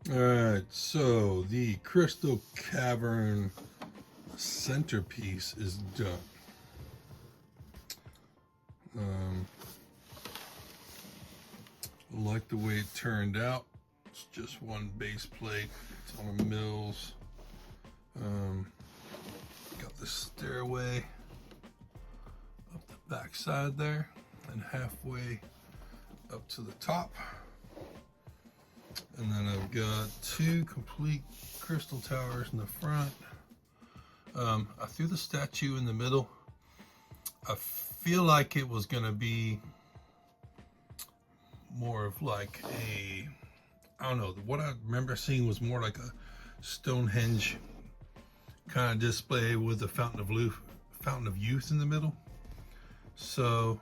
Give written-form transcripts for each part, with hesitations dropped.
Alright, so the crystal cavern centerpiece is done. I like the way it turned out. It's just one base plate. It's on a mills. Got the stairway up the back side there and halfway up to the top. And then I've got two complete crystal towers in the front. I threw the statue in the middle. I feel like it was going to be more of like a, I don't know, what I remember seeing was more like a Stonehenge kind of display with the fountain of youth in the middle. So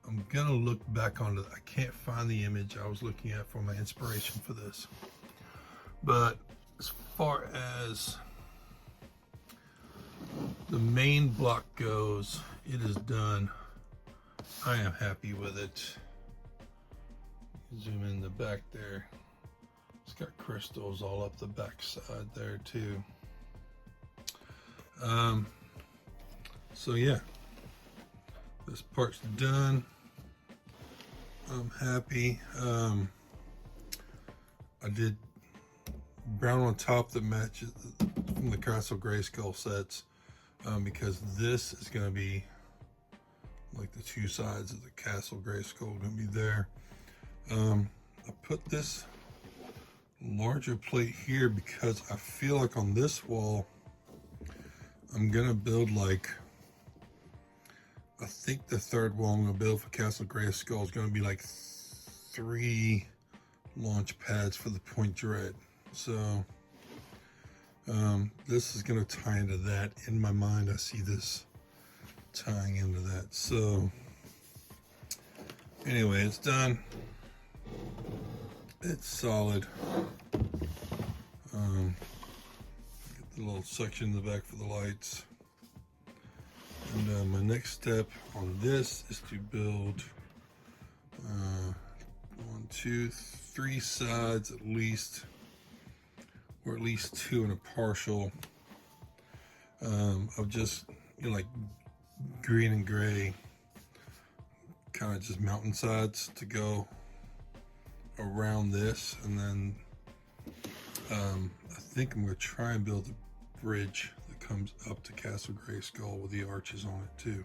I'm gonna look back on it. I can't find the image I was looking at for my inspiration for this. But as far as the main block goes, it is done. I am happy with it. Zoom in the back there. It's got crystals all up the back side there too. So yeah, this part's done. I'm happy. I did brown on top that matches from the Castle Grayskull sets, because this is going to be like the two sides of the Castle Grayskull going to be there. I put this larger plate here because I feel like on this wall I'm gonna build like, I think the third wall I'm gonna build for Castle Grayskull is gonna be like 3 launch pads for the Point Dread. So this is gonna tie into that. In my mind, I see this tying into that. So anyway, it's done. It's solid. Get the little section in the back for the lights. And my next step on this is to build 1, 2, 3 sides at least, or at least 2 and a partial, of just, you know, like green and gray, kind of just mountainsides to go around this. And then I think I'm going to try and build a bridge that comes up to Castle Grayskull with the arches on it too.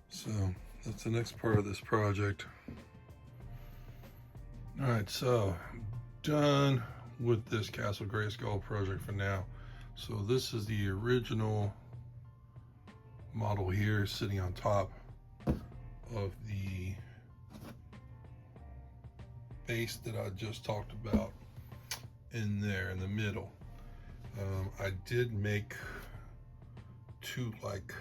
So that's the next part of this project. Alright, so done with this Castle Grayskull project for now. So this is the original model here sitting on top of the base that I just talked about in there in the middle. I did make 2 like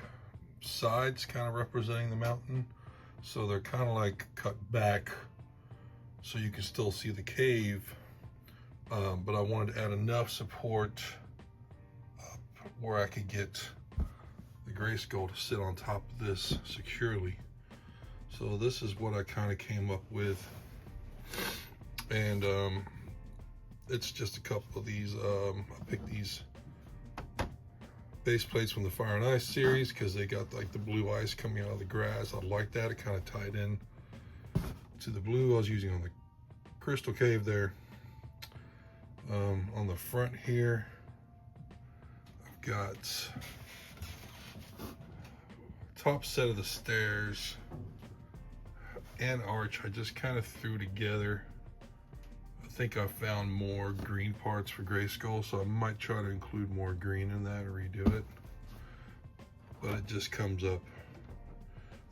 sides kind of representing the mountain, so they're kind of like cut back so you can still see the cave, but I wanted to add enough support up where I could get the Grayskull to sit on top of this securely. So this is what I kind of came up with. And it's just a couple of these. I picked these base plates from the Fire and Ice series because they got like the blue ice coming out of the grass. I like that. It kind of tied in to the blue I was using on the crystal cave there. On the front here, I've got top set of the stairs and arch. I just kind of threw together. I think I found more green parts for Grayskull, so I might try to include more green in that or redo it. But it just comes up.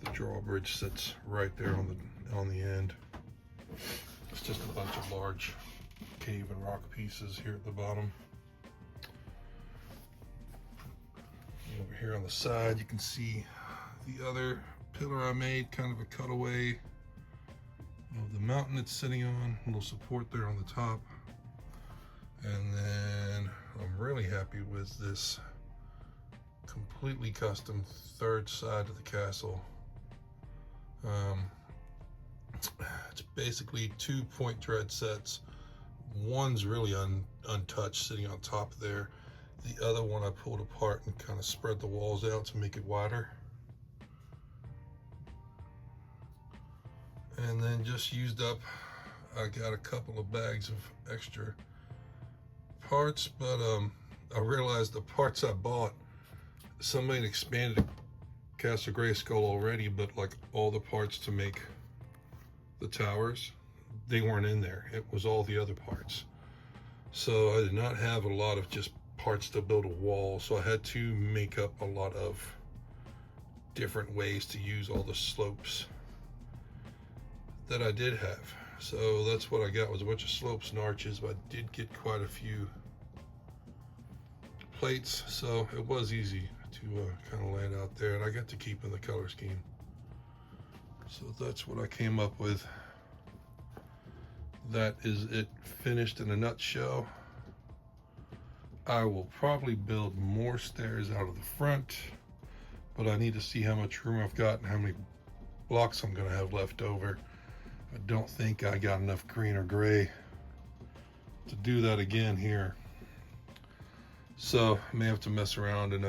The drawbridge sits right there on the end. It's just a bunch of large cave and rock pieces here at the bottom. Over here on the side, you can see the other pillar I made, kind of a cutaway of the mountain it's sitting on, a little support there on the top. And then I'm really happy with this completely custom third side of the castle. It's basically 2 Point Dread sets, One's really untouched, sitting on top there. The other one I pulled apart and kind of spread the walls out to make it wider. And then just used up, I got a couple of bags of extra parts, but I realized the parts I bought, somebody had expanded Castle Grayskull already, but like all the parts to make the towers, they weren't in there. It was all the other parts. So I did not have a lot of just parts to build a wall, so I had to make up a lot of different ways to use all the slopes that I did have. So that's what I got, was a bunch of slopes and arches, but I did get quite a few plates, so it was easy to kind of land out there, and I got to keep in the color scheme. So that's what I came up with. That is it, finished in a nutshell. I will probably build more stairs out of the front, but I need to see how much room I've got and how many blocks I'm going to have left over. I don't think I got enough green or gray to do that again here. So I may have to mess around and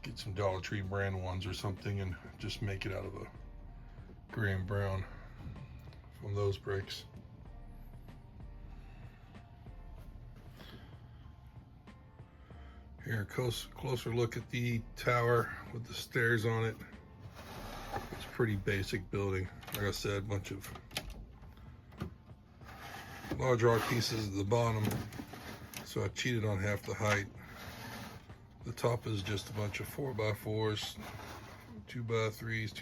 get some Dollar Tree brand ones or something and just make it out of a gray and brown from those bricks. Here, closer look at the tower with the stairs on it. It's a pretty basic building. Like I said, a bunch of large rock pieces at the bottom. So I cheated on half the height. The top is just a bunch of 4x4s, 2x3s,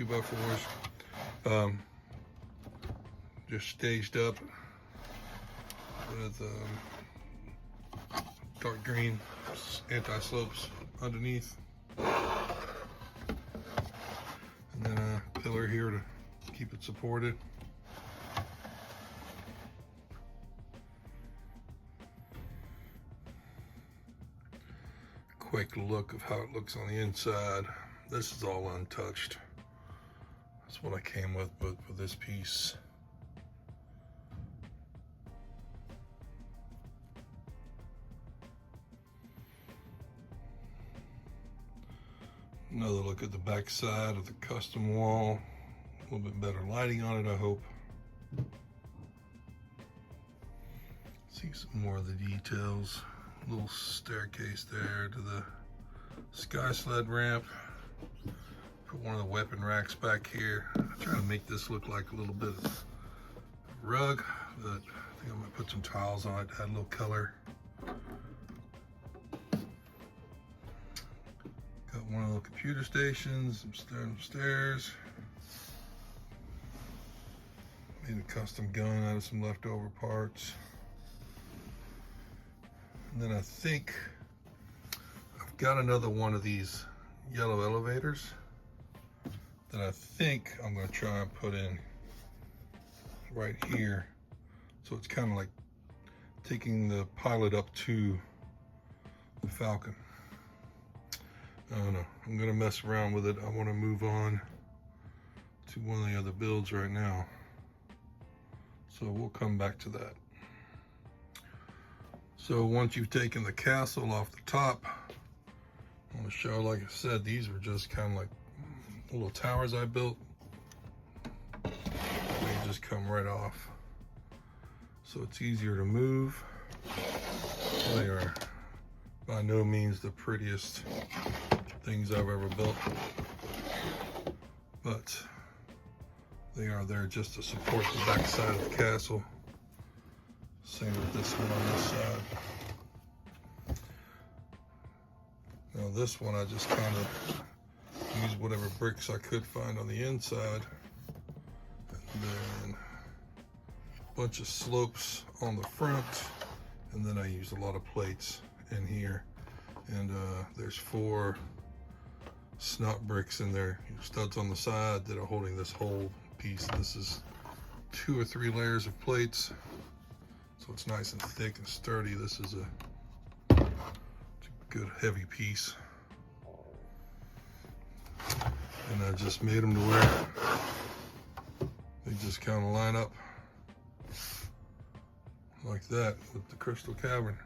2x4s. Just staged up with dark green anti-slopes underneath. And then a pillar here to keep it supported. Quick look of how it looks on the inside. This is all untouched. That's what I came with for this piece. Another look at the back side of the custom wall. A little bit better lighting on it, I hope. See some more of the details. Little staircase there to the sky sled ramp. Put one of the weapon racks back here. I'm trying to make this look like a little bit of rug, but I think I'm gonna put some tiles on it to add a little color. Got one of the computer stations, some stairs. Made a custom gun out of some leftover parts. And then I think I've got another one of these yellow elevators that I think I'm going to try and put in right here. So it's kind of like taking the pilot up to the Falcon. I don't know. I'm going to mess around with it. I want to move on to one of the other builds right now. So we'll come back to that. So once you've taken the castle off the top, I want to show, like I said, these were just kind of like little towers I built. They just come right off. So it's easier to move. They are by no means the prettiest things I've ever built, but they are there just to support the back side of the castle. Same with this one on this side. Now this one I just kind of used whatever bricks I could find on the inside. And then a bunch of slopes on the front. And then I used a lot of plates in here. And there's 4 snot bricks in there, studs on the side that are holding this whole piece. This is 2 or 3 layers of plates. So it's nice and thick and sturdy. This is a good heavy piece. And I just made them to where they just kind of line up like that with the crystal cavern.